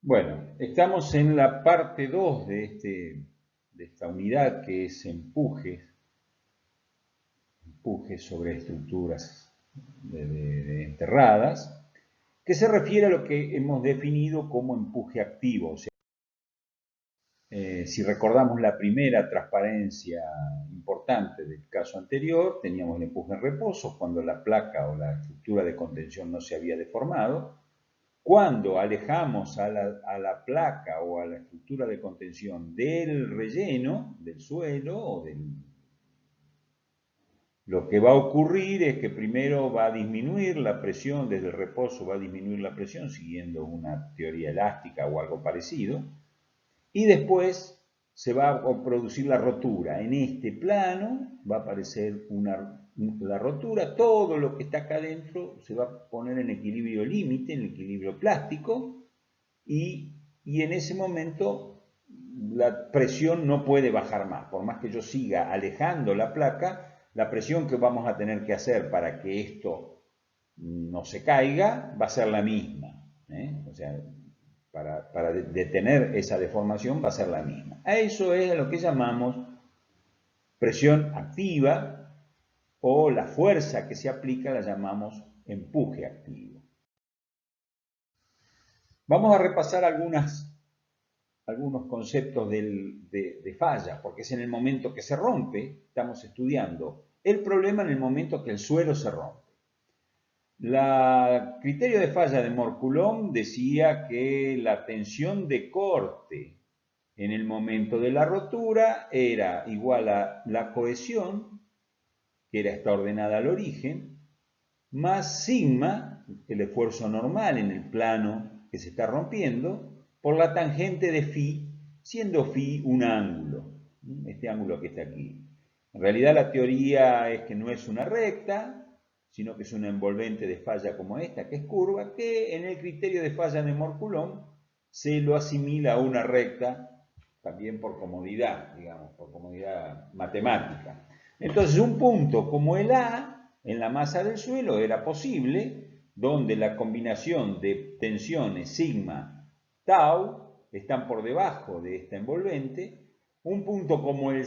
Bueno, estamos en la parte 2 de esta unidad que es empujes sobre estructuras enterradas, que se refiere a lo que hemos definido como empuje activo. O sea, si recordamos la primera transparencia importante del caso anterior, teníamos el empuje en reposo cuando la placa o la estructura de contención no se había deformado. Cuando alejamos a la placa o a la estructura de contención del relleno, del suelo o lo que va a ocurrir es que primero va a disminuir la presión, desde el reposo va a disminuir la presión siguiendo una teoría elástica o algo parecido, y después se va a producir la rotura. En este plano va a aparecer la rotura, todo lo que está acá adentro se va a poner en equilibrio límite, en equilibrio plástico, y en ese momento la presión no puede bajar más. Por más que yo siga alejando la placa, la presión que vamos a tener que hacer para que esto no se caiga va a ser la misma. O sea, para detener esa deformación va a ser la misma. A eso es a lo que llamamos presión activa, o la fuerza que se aplica la llamamos empuje activo. Vamos a repasar algunos conceptos de falla, porque es en el momento que se rompe, estamos estudiando el problema en el momento que el suelo se rompe. El criterio de falla de Mohr-Coulomb decía que la tensión de corte en el momento de la rotura era igual a la cohesión, que era esta ordenada al origen, más sigma, el esfuerzo normal en el plano que se está rompiendo, por la tangente de phi, siendo phi un ángulo, este ángulo que está aquí. En realidad la teoría es que no es una recta, sino que es una envolvente de falla como esta, que es curva, que en el criterio de falla de Mohr-Coulomb se lo asimila a una recta, también por comodidad, digamos, por comodidad matemática. Entonces un punto como el A en la masa del suelo era posible, donde la combinación de tensiones sigma, tau, están por debajo de esta envolvente. Un punto como el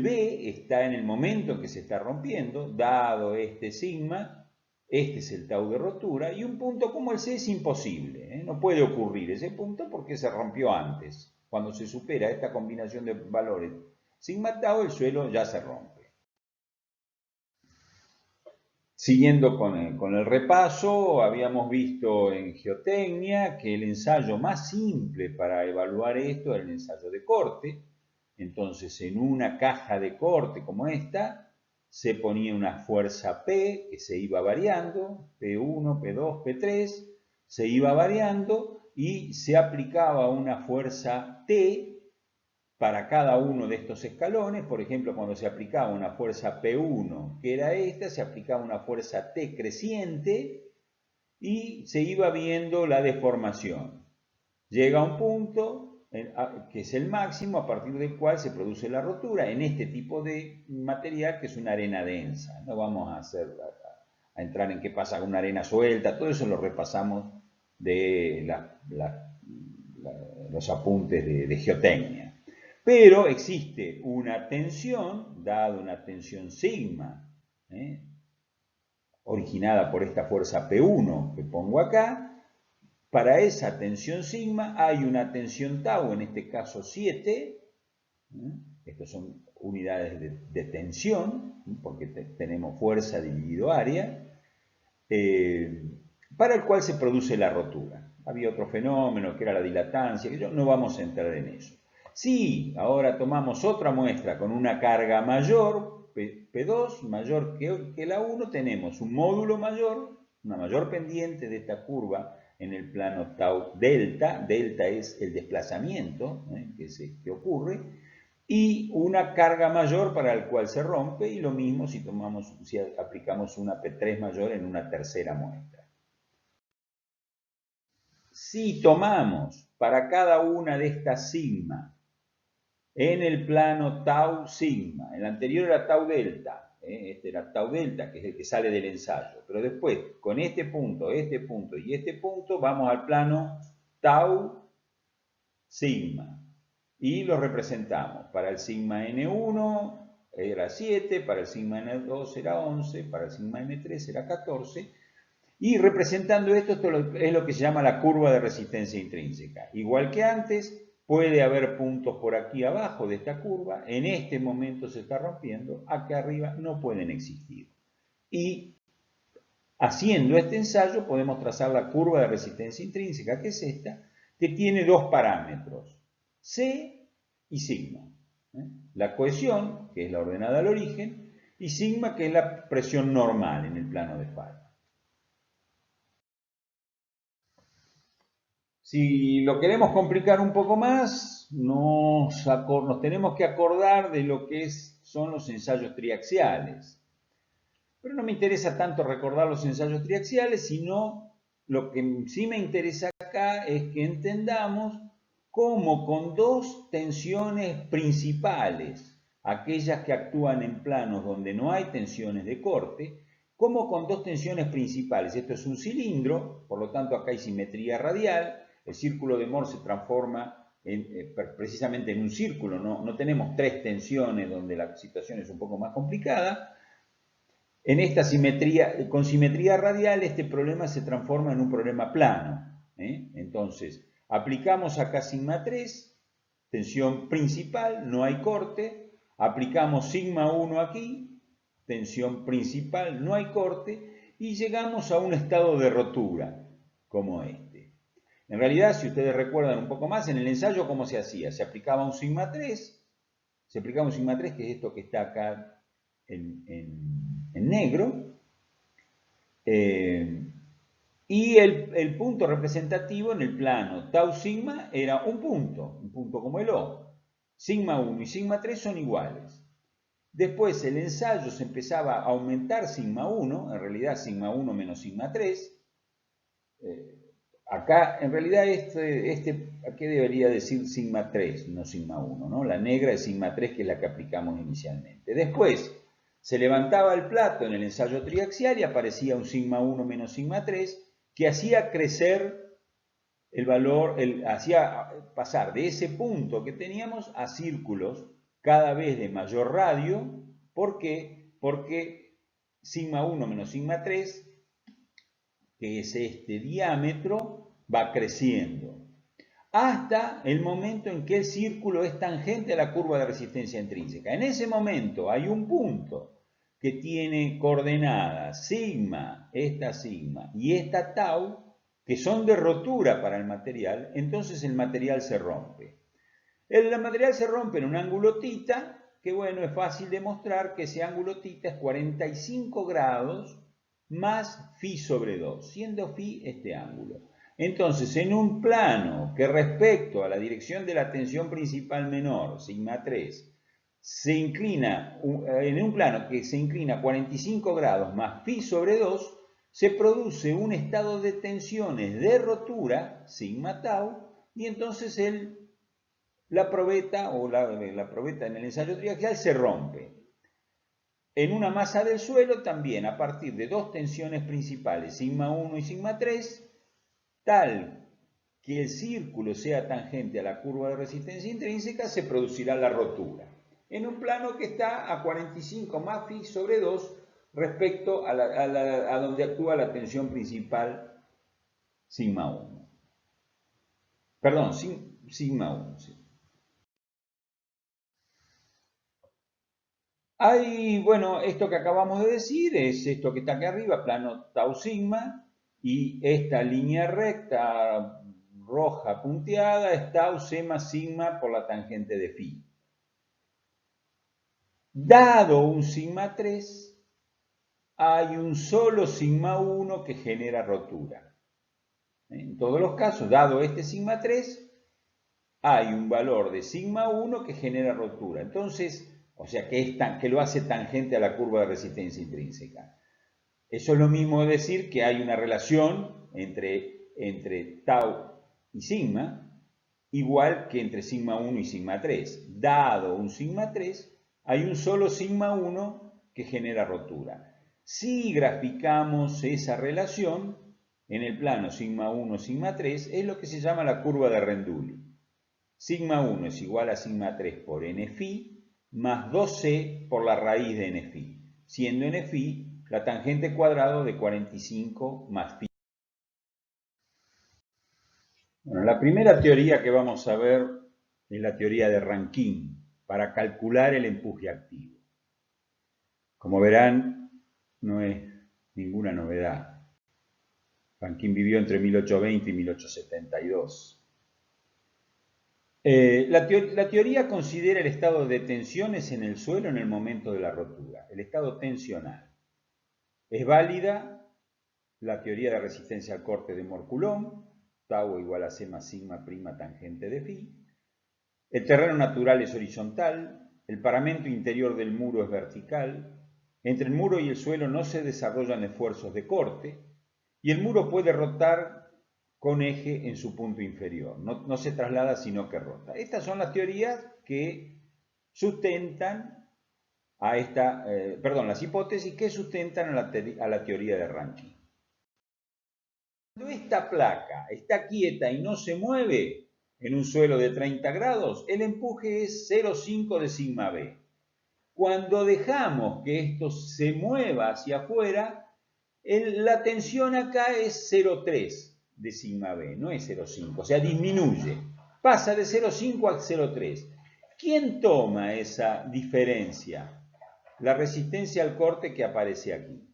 B está en el momento en que se está rompiendo, dado este sigma, este es el tau de rotura, y un punto como el C es imposible, no puede ocurrir ese punto porque se rompió antes. Cuando se supera esta combinación de valores sigma tau, el suelo ya se rompe. Siguiendo con el repaso, habíamos visto en geotecnia que el ensayo más simple para evaluar esto era el ensayo de corte. Entonces, en una caja de corte como esta, se ponía una fuerza P que se iba variando, P1, P2, P3, se iba variando y se aplicaba una fuerza T para cada uno de estos escalones. Por ejemplo, cuando se aplicaba una fuerza P1, que era esta, se aplicaba una fuerza T creciente y se iba viendo la deformación. Llega a un punto que es el máximo a partir del cual se produce la rotura en este tipo de material que es una arena densa. No vamos a entrar en qué pasa con una arena suelta, todo eso lo repasamos de los apuntes de geotecnia. Pero existe una tensión, dada una tensión sigma, originada por esta fuerza P1 que pongo acá. Para esa tensión sigma hay una tensión tau, en este caso 7, estas son unidades de tensión, porque tenemos fuerza dividido área, para el cual se produce la rotura. Había otro fenómeno que era la dilatancia, que no vamos a entrar en eso. Si ahora tomamos otra muestra con una carga mayor, P2, mayor que la 1, tenemos un módulo mayor, una mayor pendiente de esta curva en el plano tau delta. Delta es el desplazamiento que ocurre, y una carga mayor para el cual se rompe, y lo mismo si aplicamos una P3 mayor en una tercera muestra. Si tomamos para cada una de estas sigma en el plano tau sigma, el anterior era tau delta, este era tau delta, que es el que sale del ensayo, pero después con este punto y este punto vamos al plano tau sigma. Y los representamos. Para el sigma N1 era 7, para el sigma N2 era 11, para el sigma N3 era 14. Y representando esto es lo que se llama la curva de resistencia intrínseca. Igual que antes, puede haber puntos por aquí abajo de esta curva. En este momento se está rompiendo. Acá arriba no pueden existir. Y haciendo este ensayo podemos trazar la curva de resistencia intrínseca, que es esta, que tiene dos parámetros, C y sigma. La cohesión, que es la ordenada al origen, y sigma, que es la presión normal en el plano de falla. Si lo queremos complicar un poco más, nos tenemos que acordar de lo que son los ensayos triaxiales. Pero no me interesa tanto recordar los ensayos triaxiales, sino lo que sí me interesa acá es que entendamos cómo con dos tensiones principales, aquellas que actúan en planos donde no hay tensiones de corte, cómo con dos tensiones principales, esto es un cilindro, por lo tanto acá hay simetría radial, el círculo de Mohr se transforma precisamente en un círculo, no tenemos tres tensiones donde la situación es un poco más complicada. En esta simetría, con simetría radial, este problema se transforma en un problema plano. Entonces, aplicamos acá sigma 3, tensión principal, no hay corte, aplicamos sigma 1 aquí, tensión principal, no hay corte, y llegamos a un estado de rotura, como este. En realidad, si ustedes recuerdan un poco más, en el ensayo, ¿cómo se hacía? Se aplicaba un sigma 3, que es esto que está acá en negro, y el punto representativo en el plano tau sigma era un punto como el O. Sigma 1 y sigma 3 son iguales. Después el ensayo se empezaba a aumentar sigma 1, en realidad sigma 1 menos sigma 3. Acá, en realidad, aquí debería decir sigma 3, no sigma 1, ¿no? La negra es sigma 3, que es la que aplicamos inicialmente. Después, se levantaba el plato en el ensayo triaxial y aparecía un sigma 1 menos sigma 3, que hacía crecer el valor, hacía pasar de ese punto que teníamos a círculos cada vez de mayor radio. ¿Por qué? Porque sigma 1 menos sigma 3, que es este diámetro, va creciendo hasta el momento en que el círculo es tangente a la curva de resistencia intrínseca. En ese momento hay un punto que tiene coordenadas sigma, esta sigma y esta tau, que son de rotura para el material. Entonces el material se rompe. El material se rompe en un ángulo θ, que bueno, es fácil demostrar que ese ángulo θ es 45 grados más phi sobre 2, siendo phi este ángulo. Entonces, en un plano que respecto a la dirección de la tensión principal menor, sigma 3, se inclina, en un plano que se inclina 45 grados más phi sobre 2, se produce un estado de tensiones de rotura, sigma tau, y entonces la probeta en el ensayo triaxial se rompe. En una masa del suelo también, a partir de dos tensiones principales, sigma 1 y sigma 3, tal que el círculo sea tangente a la curva de resistencia intrínseca, se producirá la rotura. En un plano que está a 45 más phi sobre 2 respecto a donde actúa la tensión principal sigma 1. Perdón, sigma 1. Sí. Bueno, esto que acabamos de decir es esto que está aquí arriba, plano tau sigma, y esta línea recta roja punteada es tau sema sigma por la tangente de phi. Dado un sigma 3, hay un solo sigma 1 que genera rotura. En todos los casos, dado este sigma 3, hay un valor de sigma 1 que genera rotura. Entonces, o sea que lo hace tangente a la curva de resistencia intrínseca. Eso es lo mismo de decir que hay una relación entre tau y sigma, igual que entre sigma 1 y sigma 3. Dado un sigma 3, hay un solo sigma 1 que genera rotura. Si graficamos esa relación en el plano sigma 1, sigma 3, es lo que se llama la curva de Renduli. Sigma 1 es igual a sigma 3 por Nφ más 2c por la raíz de Nφ, siendo Nφ la tangente cuadrado de 45 más φ. Bueno, la primera teoría que vamos a ver es la teoría de Rankine para calcular el empuje activo. Como verán, no es ninguna novedad. Rankine vivió entre 1820 y 1872. La teoría considera el estado de tensiones en el suelo en el momento de la rotura, el estado tensional. Es válida la teoría de resistencia al corte de Mohr-Coulomb, tau igual a c más sigma prima tangente de phi. El terreno natural es horizontal, el paramento interior del muro es vertical, entre el muro y el suelo no se desarrollan esfuerzos de corte, y el muro puede rotar con eje en su punto inferior, no se traslada sino que rota. Estas son las teorías que sustentan a las hipótesis que sustentan a la teoría de Rankine. Cuando esta placa está quieta y no se mueve en un suelo de 30 grados, el empuje es 0,5 de sigma b. Cuando dejamos que esto se mueva hacia afuera, la tensión acá es 0,3 de sigma b, no es 0,5, o sea, disminuye, pasa de 0,5 a 0,3. ¿Quién toma esa diferencia? La resistencia al corte que aparece aquí.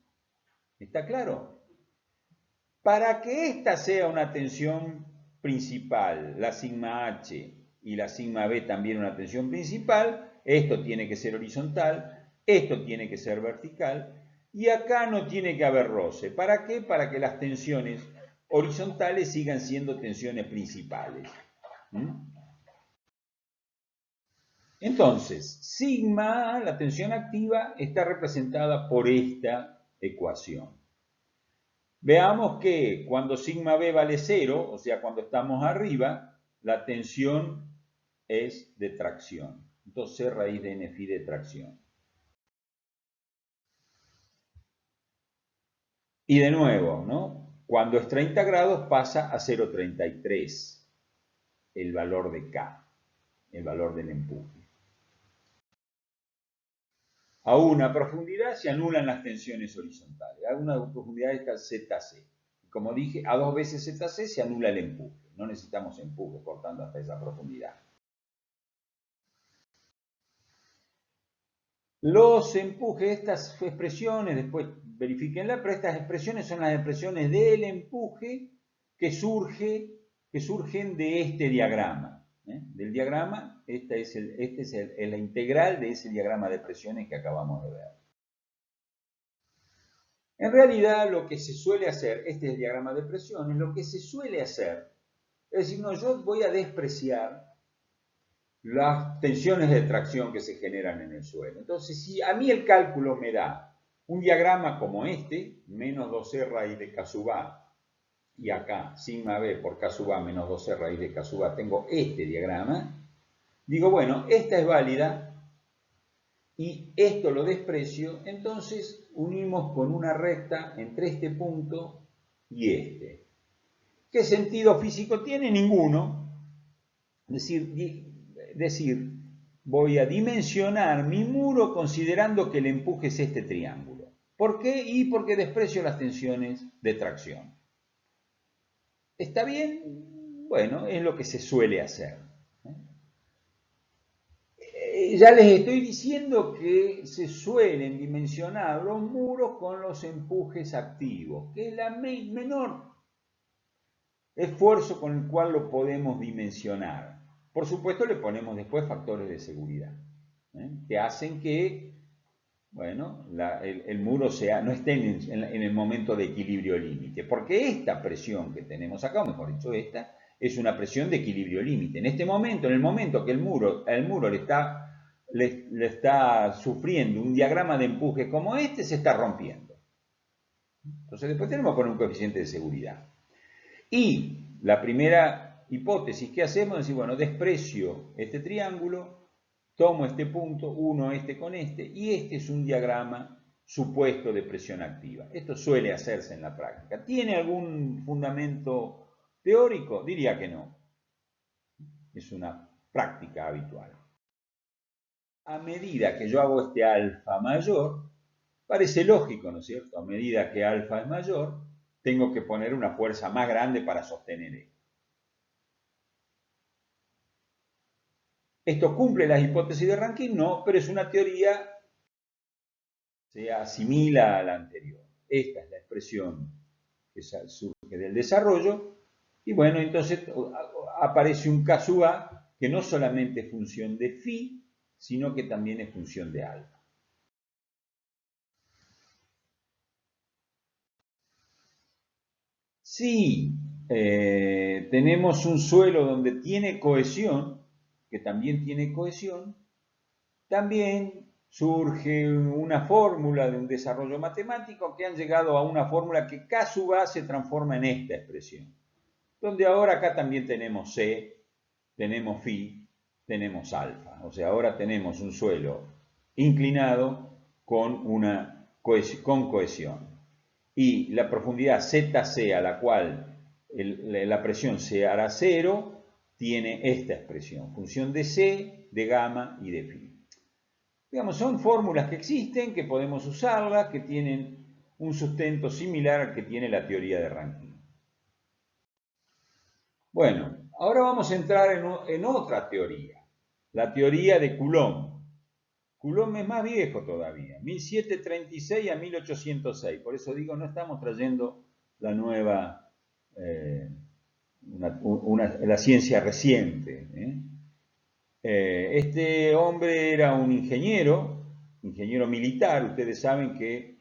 ¿Está claro? Para que esta sea una tensión principal, la sigma h y la sigma b también una tensión principal, esto tiene que ser horizontal, esto tiene que ser vertical, y acá no tiene que haber roce. ¿Para qué? Para que las tensiones horizontales sigan siendo tensiones principales. Entonces, sigma, la tensión activa, está representada por esta ecuación. Veamos que cuando sigma b vale 0, o sea, cuando estamos arriba, la tensión es de tracción. Entonces, C raíz de Nφ de tracción. Y de nuevo, ¿no? Cuando es 30 grados pasa a 0,33 el valor de K, el valor del empuje. A una profundidad se anulan las tensiones horizontales. A una profundidad está ZC. Como dije, a 2 veces ZC se anula el empuje. No necesitamos empuje cortando hasta esa profundidad. Los empujes, estas expresiones, después verifíquenla, pero estas expresiones son las expresiones del empuje que surgen de este diagrama. Del diagrama, esta es la integral de ese diagrama de presiones que acabamos de ver. En realidad, lo que se suele hacer, este es el diagrama de presiones, lo que se suele hacer es decir, no, yo voy a despreciar las tensiones de tracción que se generan en el suelo. Entonces, si a mí el cálculo me da un diagrama como este, menos 2c raíz de K sub A, y acá, sigma b por K sub A menos 2c raíz de K sub A, tengo este diagrama, digo, bueno, esta es válida, y esto lo desprecio, entonces unimos con una recta entre este punto y este. ¿Qué sentido físico tiene? Ninguno. Es decir, voy a dimensionar mi muro considerando que el empuje es este triángulo. ¿Por qué? Y porque desprecio las tensiones de tracción. ¿Está bien? Bueno, es lo que se suele hacer. Ya les estoy diciendo que se suelen dimensionar los muros con los empujes activos, que es la menor esfuerzo con el cual lo podemos dimensionar. Por supuesto, le ponemos después factores de seguridad, que hacen que, bueno, el muro no esté en el momento de equilibrio límite, porque esta presión que tenemos acá, o mejor dicho, esta, es una presión de equilibrio límite. En este momento, en el momento que el muro le está sufriendo un diagrama de empuje como este, se está rompiendo. Entonces después tenemos que poner un coeficiente de seguridad. Y la primera hipótesis que hacemos es decir, bueno, desprecio este triángulo, tomo este punto, uno este con este, y este es un diagrama supuesto de presión activa. Esto suele hacerse en la práctica. ¿Tiene algún fundamento teórico? Diría que no. Es una práctica habitual. A medida que yo hago este alfa mayor, parece lógico, ¿no es cierto? A medida que alfa es mayor, tengo que poner una fuerza más grande para sostener esto. ¿Esto cumple las hipótesis de Rankine? No, pero es una teoría que se asimila a la anterior. Esta es la expresión que surge del desarrollo. Y bueno, entonces aparece un caso A que no solamente es función de phi, sino que también es función de alfa. Si tenemos un suelo donde tiene cohesión, que también tiene cohesión, también surge una fórmula de un desarrollo matemático que han llegado a una fórmula que K sub A se transforma en esta expresión, donde ahora acá también tenemos C, tenemos phi, tenemos alfa. O sea, ahora tenemos un suelo inclinado con cohesión. Y la profundidad ZC a la cual la presión se hará cero, tiene esta expresión, función de C, de gamma y de phi. Digamos, son fórmulas que existen, que podemos usarlas, que tienen un sustento similar al que tiene la teoría de Rankine. Bueno, ahora vamos a entrar en otra teoría, la teoría de Coulomb. Coulomb es más viejo todavía, 1736 a 1806, por eso digo, no estamos trayendo la nueva, la ciencia reciente. Este hombre era un ingeniero militar. Ustedes saben que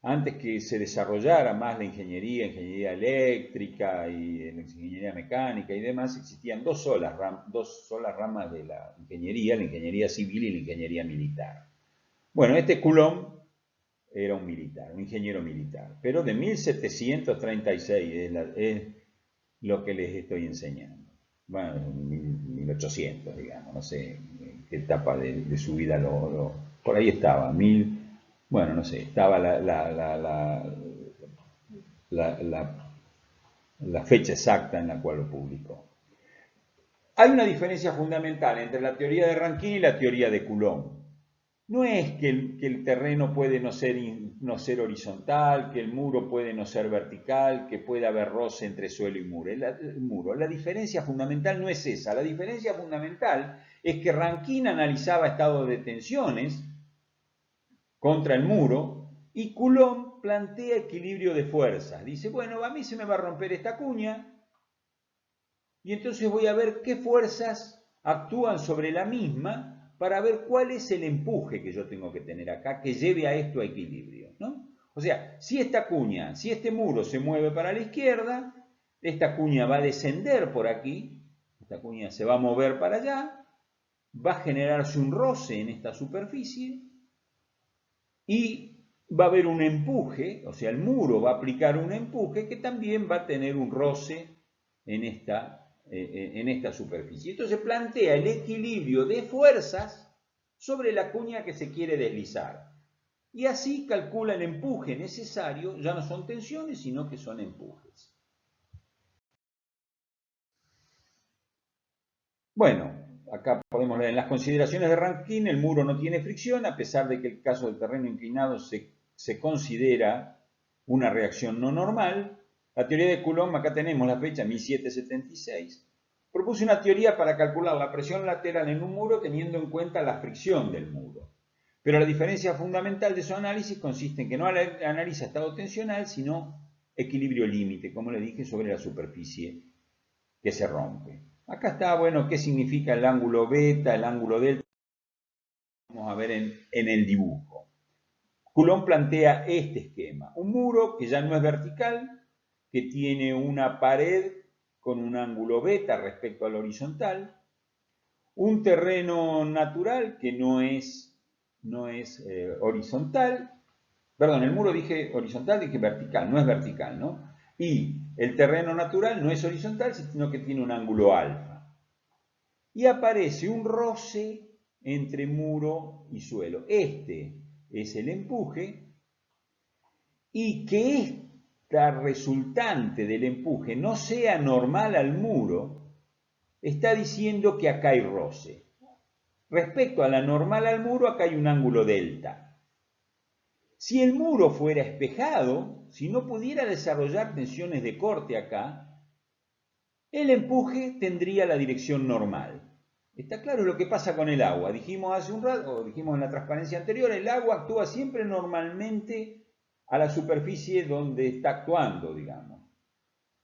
antes que se desarrollara más la ingeniería eléctrica y la ingeniería mecánica y demás, existían dos solas ramas de la ingeniería civil y la ingeniería militar. Bueno, este Coulomb era un militar, un ingeniero militar, pero de 1736 es lo que les estoy enseñando. Bueno, 1800, digamos, no sé en qué etapa de su vida por ahí estaba, bueno, no sé, estaba la fecha exacta en la cual lo publicó. Hay una diferencia fundamental entre la teoría de Rankine y la teoría de Coulomb. No es que el terreno puede no ser horizontal, que el muro puede no ser vertical, que puede haber roce entre suelo y muro. La diferencia fundamental no es esa. La diferencia fundamental es que Rankine analizaba estados de tensiones contra el muro y Coulomb plantea equilibrio de fuerzas. Dice, bueno, a mí se me va a romper esta cuña y entonces voy a ver qué fuerzas actúan sobre la misma para ver cuál es el empuje que yo tengo que tener acá que lleve a esto a equilibrio, ¿no? O sea, si este muro se mueve para la izquierda, esta cuña va a descender por aquí, esta cuña se va a mover para allá, va a generarse un roce en esta superficie y va a haber un empuje, o sea, el muro va a aplicar un empuje que también va a tener un roce en esta superficie. Entonces plantea el equilibrio de fuerzas sobre la cuña que se quiere deslizar. Y así calcula el empuje necesario, ya no son tensiones, sino que son empujes. Bueno, acá podemos leer en las consideraciones de Rankine, el muro no tiene fricción, a pesar de que el caso del terreno inclinado se considera una reacción no normal. La teoría de Coulomb, acá tenemos la fecha 1776, propuso una teoría para calcular la presión lateral en un muro teniendo en cuenta la fricción del muro. Pero la diferencia fundamental de su análisis consiste en que no analiza estado tensional, sino equilibrio límite, como le dije, sobre la superficie que se rompe. Acá está, bueno, qué significa el ángulo beta, el ángulo delta. Vamos a ver en el dibujo. Coulomb plantea este esquema. Un muro que ya no es vertical, que tiene una pared con un ángulo beta respecto al horizontal. Un terreno natural que no es horizontal. Perdón, el muro dije horizontal, dije vertical, no es vertical, ¿no? Y el terreno natural no es horizontal, sino que tiene un ángulo alfa. Y aparece un roce entre muro y suelo. Este es el empuje y que esta resultante del empuje no sea normal al muro, está diciendo que acá hay roce. Respecto a la normal al muro, acá hay un ángulo delta. Si el muro fuera espejado, si no pudiera desarrollar tensiones de corte acá, el empuje tendría la dirección normal. Está claro lo que pasa con el agua. Dijimos hace un rato, o dijimos en la transparencia anterior, el agua actúa siempre normalmente a la superficie donde está actuando, digamos.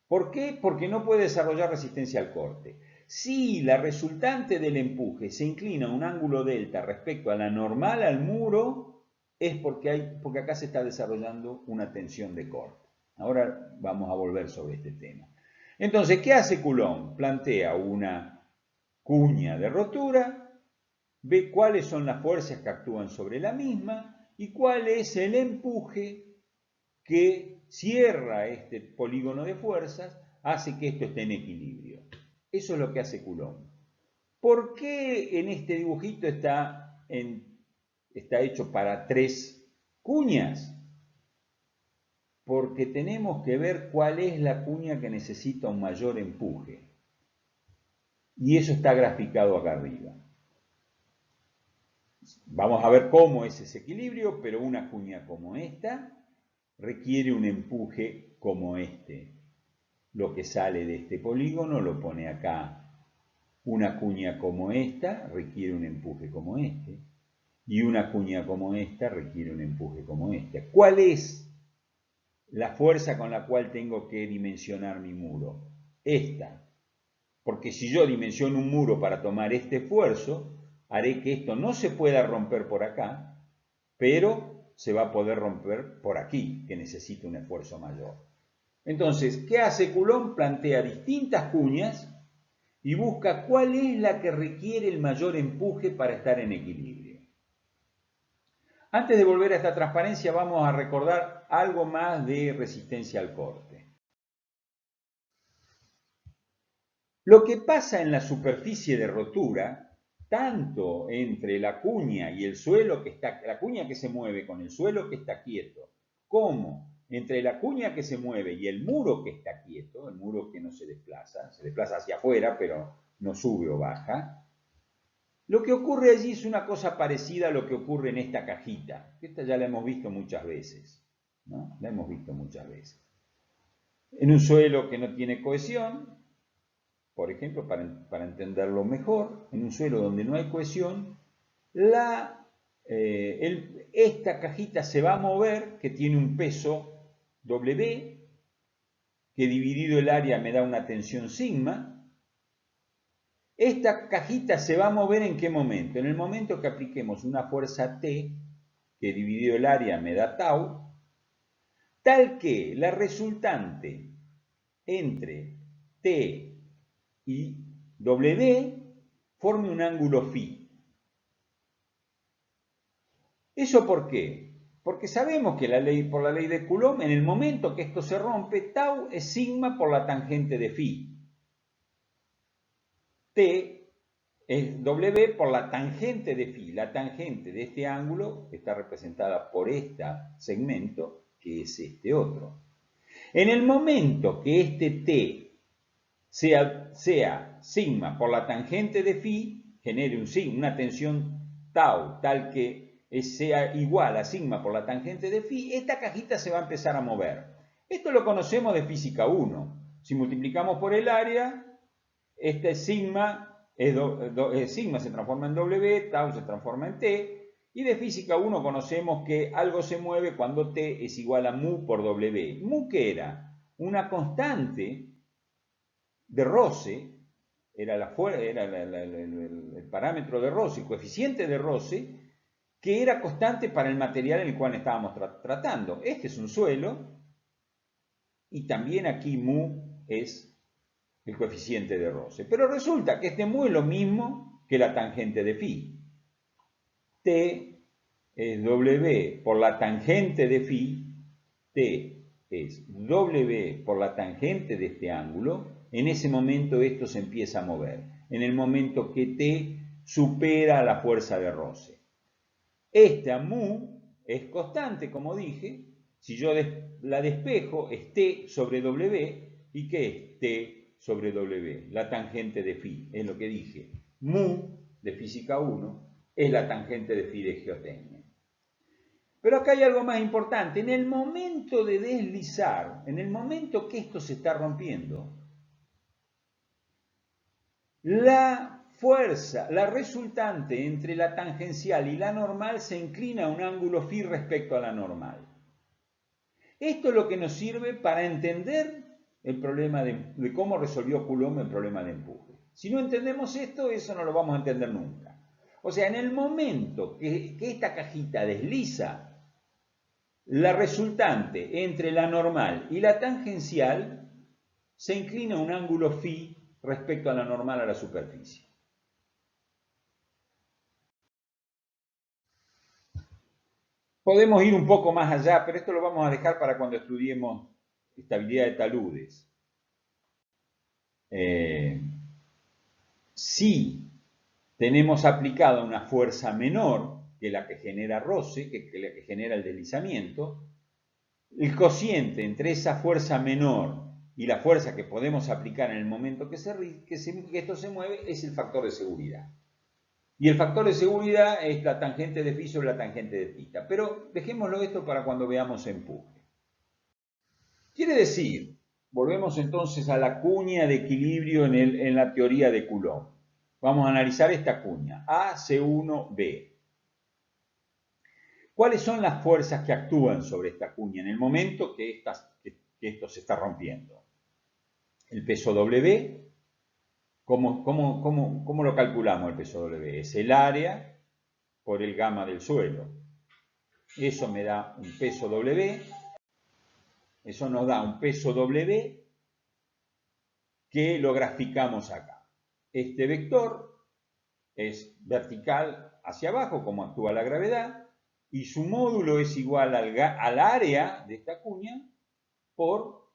¿Por qué? Porque no puede desarrollar resistencia al corte. Si la resultante del empuje se inclina a un ángulo delta respecto a la normal al muro, es porque acá se está desarrollando una tensión de corte. Ahora vamos a volver sobre este tema. Entonces, ¿qué hace Coulomb? Plantea una cuña de rotura, ve cuáles son las fuerzas que actúan sobre la misma y cuál es el empuje que cierra este polígono de fuerzas, hace que esto esté en equilibrio. Eso es lo que hace Coulomb. ¿Por qué en este dibujito está hecho para 3 cuñas? Porque tenemos que ver cuál es la cuña que necesita un mayor empuje. Y eso está graficado acá arriba. Vamos a ver cómo es ese equilibrio, pero una cuña como esta requiere un empuje como este. Lo que sale de este polígono lo pone acá. Una cuña como esta requiere un empuje como este. Y una cuña como esta requiere un empuje como este. ¿Cuál es la fuerza con la cual tengo que dimensionar mi muro? Esta. Porque si yo dimensiono un muro para tomar este esfuerzo, haré que esto no se pueda romper por acá, pero se va a poder romper por aquí, que necesita un esfuerzo mayor. Entonces, ¿qué hace Coulomb? Plantea distintas cuñas y busca cuál es la que requiere el mayor empuje para estar en equilibrio. Antes de volver a esta transparencia, vamos a recordar algo más de resistencia al corte. Lo que pasa en la superficie de rotura, tanto entre la cuña y el suelo que está, la cuña que se mueve con el suelo que está quieto, como entre la cuña que se mueve y el muro que está quieto, el muro que no se desplaza hacia afuera, pero no sube o baja, lo que ocurre allí es una cosa parecida a lo que ocurre en esta cajita. Esta ya la hemos visto muchas veces, ¿no? La hemos visto muchas veces. En un suelo que no tiene cohesión, por ejemplo, para entenderlo mejor, en un suelo donde no hay cohesión, esta cajita se va a mover, que tiene un peso W, que dividido el área me da una tensión sigma. Esta cajita se va a mover ¿en qué momento? En el momento que apliquemos una fuerza T, que dividido el área me da tau, tal que la resultante entre T y W forme un ángulo phi. ¿Eso por qué? Porque sabemos que por la ley de Coulomb, en el momento que esto se rompe, tau es sigma por la tangente de phi. T es W por la tangente de phi. La tangente de este ángulo está representada por este segmento, que es este otro. En el momento que este T sea sigma por la tangente de phi, genere una tensión tau tal que sea igual a sigma por la tangente de phi, esta cajita se va a empezar a mover. Esto lo conocemos de física 1. Si multiplicamos por el área, este sigma se transforma en W, tau se transforma en T, y de física 1 conocemos que algo se mueve cuando T es igual a mu por W. Mu, ¿qué era? Una constante de roce, era el parámetro de roce, el coeficiente de roce, que era constante para el material en el cual estábamos tratando. Este es un suelo, y también aquí mu es el coeficiente de roce. Pero resulta que este mu es lo mismo que la tangente de phi. T es W por la tangente de phi, T es W por la tangente de este ángulo. En ese momento esto se empieza a mover, en el momento que T supera la fuerza de roce. Esta mu es constante, como dije. Si yo la despejo, es T sobre W. ¿Y qué es T sobre W, la tangente de phi, es lo que dije. Mu de física 1 es la tangente de phi de geotecnia. Pero acá hay algo más importante. En el momento de deslizar, en el momento que esto se está rompiendo, la fuerza, la resultante entre la tangencial y la normal se inclina a un ángulo phi respecto a la normal. Esto es lo que nos sirve para entender el problema de cómo resolvió Coulomb el problema de empuje. Si no entendemos esto, eso no lo vamos a entender nunca. O sea, en el momento que esta cajita desliza, la resultante entre la normal y la tangencial se inclina a un ángulo phi respecto a la normal a la superficie. Podemos ir un poco más allá, pero esto lo vamos a dejar para cuando estudiemos estabilidad de taludes. Si tenemos aplicada una fuerza menor que la que genera roce, que la que genera el deslizamiento, el cociente entre esa fuerza menor y la fuerza que podemos aplicar en el momento que esto se mueve es el factor de seguridad. Y el factor de seguridad es la tangente de phi sobre la tangente de θ. Pero dejémoslo esto para cuando veamos empuje. Quiere decir, volvemos entonces a la cuña de equilibrio en la teoría de Coulomb. Vamos a analizar esta cuña, AC1B. ¿Cuáles son las fuerzas que actúan sobre esta cuña en el momento que esto se está rompiendo? El peso W. ¿Cómo lo calculamos el peso W? Es el área por el gamma del suelo. Eso me da un peso W. Eso nos da un peso W que lo graficamos acá. Este vector es vertical hacia abajo, como actúa la gravedad, y su módulo es igual al área de esta cuña por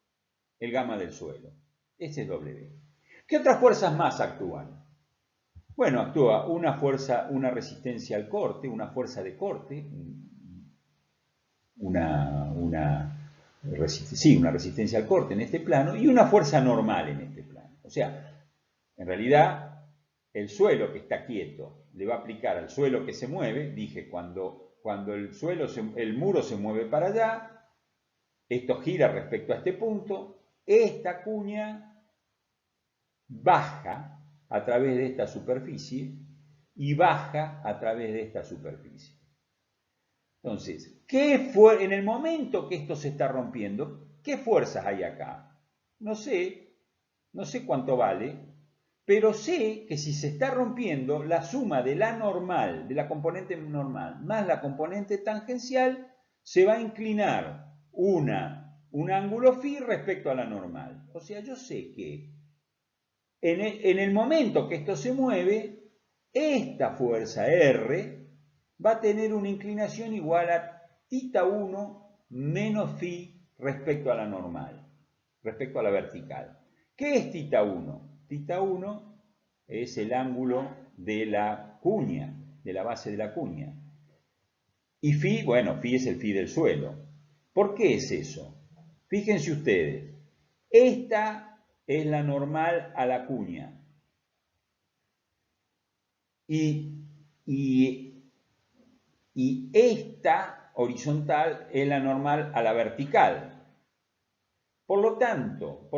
el gamma del suelo. Ese es W. ¿Qué otras fuerzas más actúan? Bueno, actúa una resistencia al corte, una fuerza de corte, una resistencia al corte en este plano y una fuerza normal en este plano. O sea, en realidad, el suelo que está quieto le va a aplicar al suelo que se mueve. Dije, cuando el muro se mueve para allá, esto gira respecto a este punto, esta cuña baja a través de esta superficie y baja a través de esta superficie. Entonces, en el momento que esto se está rompiendo, ¿qué fuerzas hay acá? No sé cuánto vale, pero sé que si se está rompiendo, la suma de la normal, de la componente normal, más la componente tangencial, se va a inclinar un ángulo phi respecto a la normal. O sea, yo sé que en el momento que esto se mueve, esta fuerza R va a tener una inclinación igual a θ1 menos phi respecto a la normal, respecto a la vertical. ¿Qué es θ1? θ1 es el ángulo de la cuña, de la base de la cuña. Y phi, bueno, phi es el phi del suelo. ¿Por qué es eso? Fíjense ustedes, esta es la normal a la cuña. Y esta horizontal es la normal a la vertical. Por lo tanto,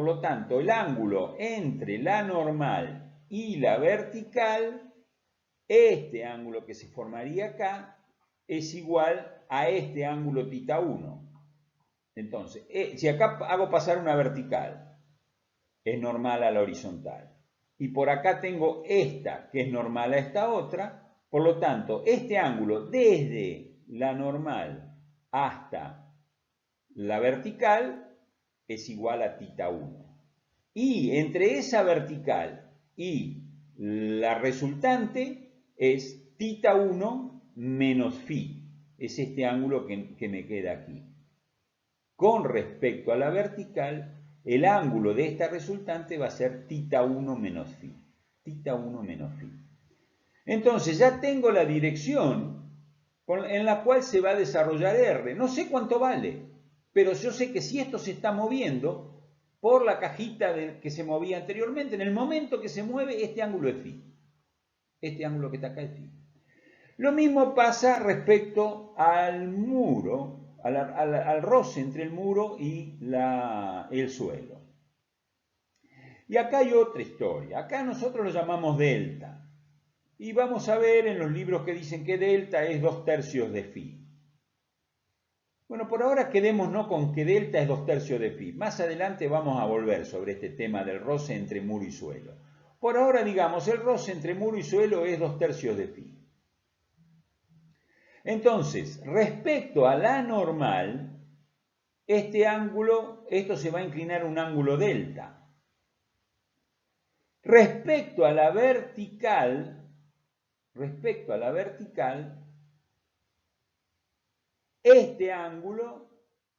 el ángulo entre la normal y la vertical, este ángulo que se formaría acá, es igual a este ángulo θ1. Entonces, si acá hago pasar una vertical, es normal a la horizontal. Y por acá tengo esta, que es normal a esta otra. Por lo tanto, este ángulo desde la normal hasta la vertical es igual a θ1. Y entre esa vertical y la resultante es θ1 menos phi. Es este ángulo que me queda aquí. Con respecto a la vertical, el ángulo de esta resultante va a ser θ1 menos phi. θ1 menos phi. Entonces ya tengo la dirección en la cual se va a desarrollar R. No sé cuánto vale, pero yo sé que si esto se está moviendo, por la cajita que se movía anteriormente. En el momento que se mueve, este ángulo es phi. Este ángulo que está acá es phi. Lo mismo pasa respecto al muro, al roce entre el muro y el suelo. Y acá hay otra historia. Acá nosotros lo llamamos delta. Y vamos a ver en los libros que dicen que delta es 2/3 de phi. Bueno, por ahora quedémonos con que delta es 2/3 de phi. Más adelante vamos a volver sobre este tema del roce entre muro y suelo. Por ahora, digamos, el roce entre muro y suelo es 2/3 de phi. Entonces, respecto a la normal, este ángulo, esto se va a inclinar un ángulo delta. Respecto a la vertical, este ángulo,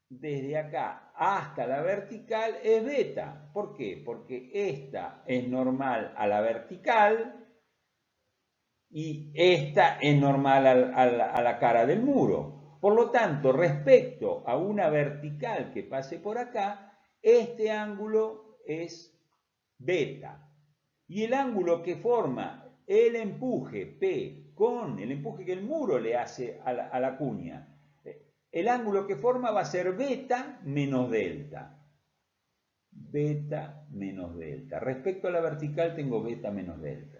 desde acá hasta la vertical, es beta. ¿Por qué? Porque esta es normal a la vertical y esta es normal a la cara del muro. Por lo tanto, respecto a una vertical que pase por acá, este ángulo es beta. Y el ángulo que forma el empuje P con el empuje que el muro le hace a la cuña, el ángulo que forma va a ser beta menos delta. Beta menos delta. Respecto a la vertical tengo beta menos delta.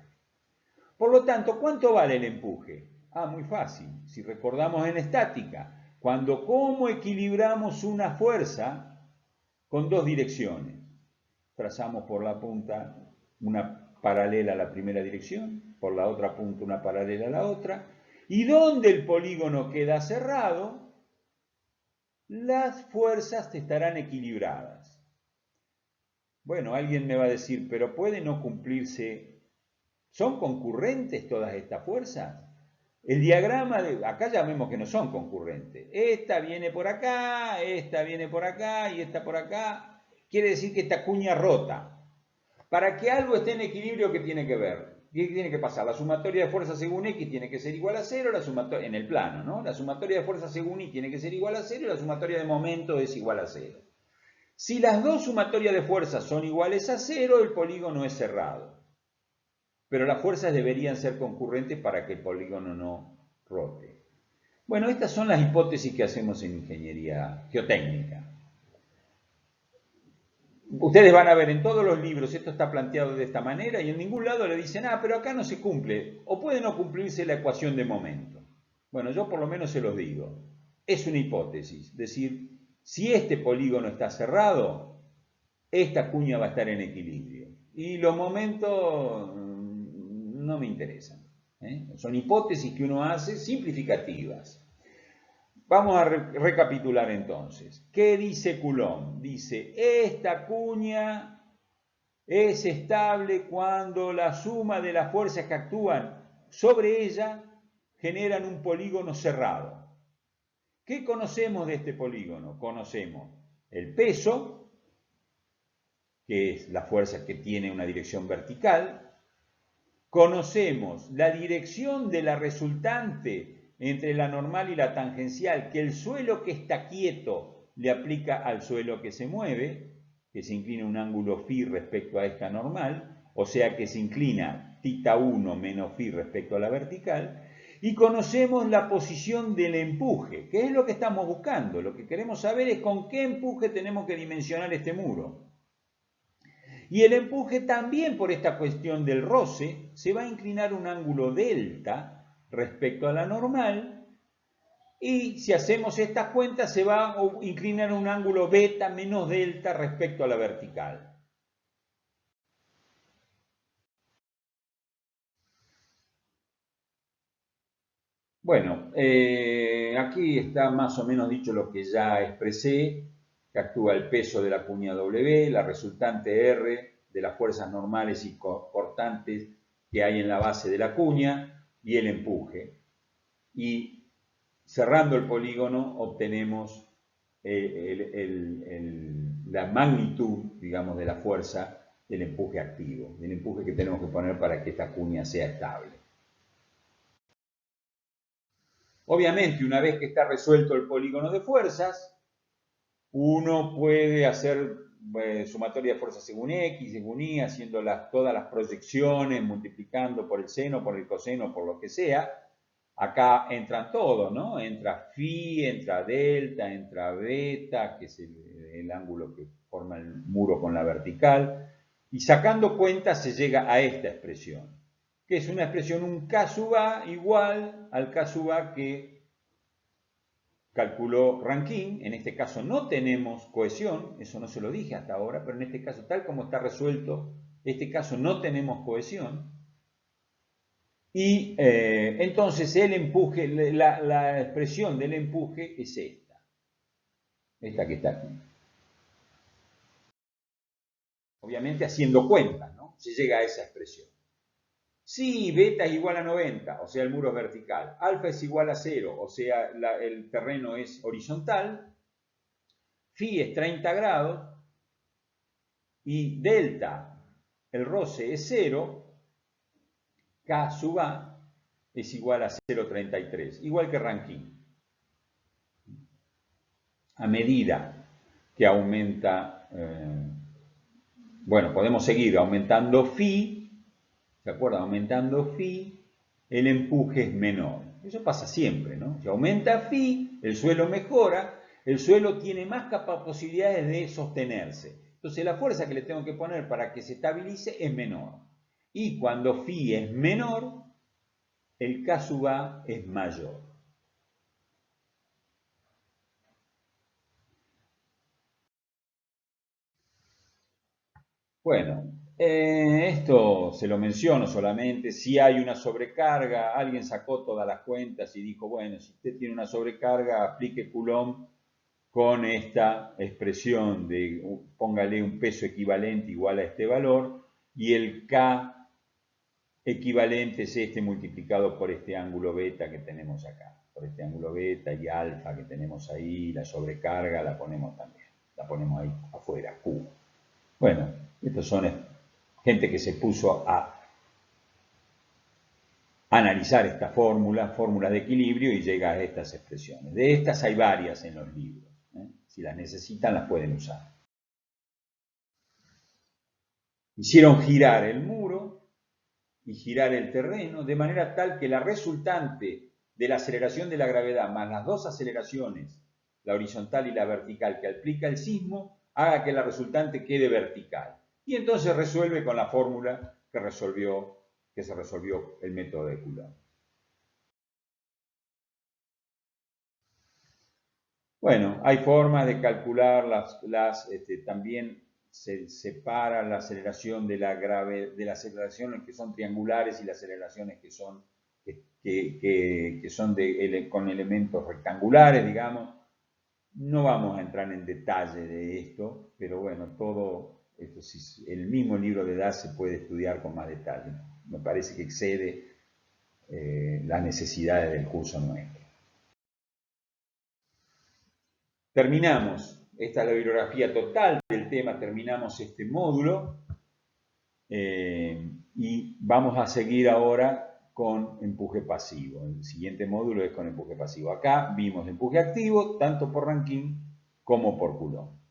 Por lo tanto, ¿cuánto vale el empuje? Muy fácil. Si recordamos en estática, ¿cómo equilibramos una fuerza con dos direcciones? Trazamos por la punta una paralela a la primera dirección, por la otra punta una paralela a la otra, y donde el polígono queda cerrado, las fuerzas estarán equilibradas. Bueno, alguien me va a decir, pero ¿puede no cumplirse? ¿Son concurrentes todas estas fuerzas? El diagrama acá ya vemos que no son concurrentes. Esta viene por acá y esta por acá. Quiere decir que esta cuña rota. Para que algo esté en equilibrio, ¿qué tiene que ver? ¿Qué tiene que pasar? La sumatoria de fuerzas según X tiene que ser igual a 0, en el plano, ¿no? La sumatoria de fuerzas según Y tiene que ser igual a 0 y la sumatoria de momento es igual a 0. Si las dos sumatorias de fuerzas son iguales a 0, el polígono es cerrado. Pero las fuerzas deberían ser concurrentes para que el polígono no rote. Bueno, estas son las hipótesis que hacemos en ingeniería geotécnica. Ustedes van a ver en todos los libros, esto está planteado de esta manera y en ningún lado le dicen, pero acá no se cumple, o puede no cumplirse la ecuación de momento. Bueno, yo por lo menos se los digo. Es una hipótesis, es decir, si este polígono está cerrado, esta cuña va a estar en equilibrio. Y los momentos no me interesan. Son hipótesis que uno hace simplificativas. Vamos a recapitular entonces. ¿Qué dice Coulomb? Dice, esta cuña es estable cuando la suma de las fuerzas que actúan sobre ella generan un polígono cerrado. ¿Qué conocemos de este polígono? Conocemos el peso, que es la fuerza que tiene una dirección vertical. Conocemos la dirección de la resultante entre la normal y la tangencial, que el suelo que está quieto le aplica al suelo que se mueve, que se inclina un ángulo phi respecto a esta normal, o sea que se inclina θ1 menos phi respecto a la vertical, y conocemos la posición del empuje, que es lo que estamos buscando. Lo que queremos saber es con qué empuje tenemos que dimensionar este muro. Y el empuje también, por esta cuestión del roce, se va a inclinar un ángulo delta respecto a la normal, y si hacemos estas cuentas se va a inclinar un ángulo beta menos delta respecto a la vertical. Bueno, aquí está más o menos dicho lo que ya expresé, que actúa el peso de la cuña W, la resultante R de las fuerzas normales y cortantes que hay en la base de la cuña y el empuje. Y cerrando el polígono obtenemos la magnitud, digamos, de la fuerza del empuje activo, del empuje que tenemos que poner para que esta cuña sea estable. Obviamente, una vez que está resuelto el polígono de fuerzas, uno puede hacer sumatoria de fuerzas según X, según Y, haciendo todas las proyecciones, multiplicando por el seno, por el coseno, por lo que sea. Acá entran todos, ¿no? Entra phi, entra delta, entra beta, que es el ángulo que forma el muro con la vertical. Y sacando cuentas se llega a esta expresión, que es una expresión, un K sub A igual al K sub A que calculó Rankine. En este caso no tenemos cohesión, eso no se lo dije hasta ahora, pero en este caso, tal como está resuelto, este caso no tenemos cohesión. Y entonces el empuje, la expresión del empuje es esta que está aquí. Obviamente haciendo cuentas, ¿no? Se llega a esa expresión. Si beta es igual a 90, o sea el muro es vertical, alfa es igual a 0, o sea el terreno es horizontal, phi es 30 grados y delta, el roce es 0, K sub A es igual a 0,33, igual que Rankine. A medida que aumenta, bueno, podemos seguir aumentando phi, ¿se acuerdan? Aumentando phi, el empuje es menor. Eso pasa siempre, ¿no? Si aumenta phi, el suelo mejora, el suelo tiene más posibilidades de sostenerse. Entonces la fuerza que le tengo que poner para que se estabilice es menor. Y cuando phi es menor, el K sub A es mayor. Bueno, esto se lo menciono solamente. Si hay una sobrecarga, alguien sacó todas las cuentas y dijo, bueno, si usted tiene una sobrecarga, aplique Coulomb con esta expresión de, póngale un peso equivalente igual a este valor, y el K equivalente es este multiplicado por este ángulo beta que tenemos acá, por este ángulo beta y alfa que tenemos ahí, la sobrecarga la ponemos también, la ponemos ahí afuera, Q. Bueno, estos son gente que se puso a analizar esta fórmula de equilibrio y llega a estas expresiones. De estas hay varias en los libros. Si las necesitan, las pueden usar. Hicieron girar el muro y girar el terreno de manera tal que la resultante de la aceleración de la gravedad más las dos aceleraciones, la horizontal y la vertical, que aplica el sismo, haga que la resultante quede vertical. Y entonces resuelve con la fórmula que se resolvió el método de Coulomb. Bueno, hay formas de calcular también se separa la aceleración de las aceleraciones que son triangulares y las aceleraciones que son, con elementos rectangulares, digamos. No vamos a entrar en detalle de esto, pero bueno, todo esto, el mismo libro de DAS se puede estudiar con más detalle. Me parece que excede las necesidades del curso nuestro. Terminamos, esta es la bibliografía total del tema, terminamos este módulo y vamos a seguir ahora con empuje pasivo. El siguiente módulo es con empuje pasivo. Acá vimos empuje activo tanto por Rankine como por Coulomb.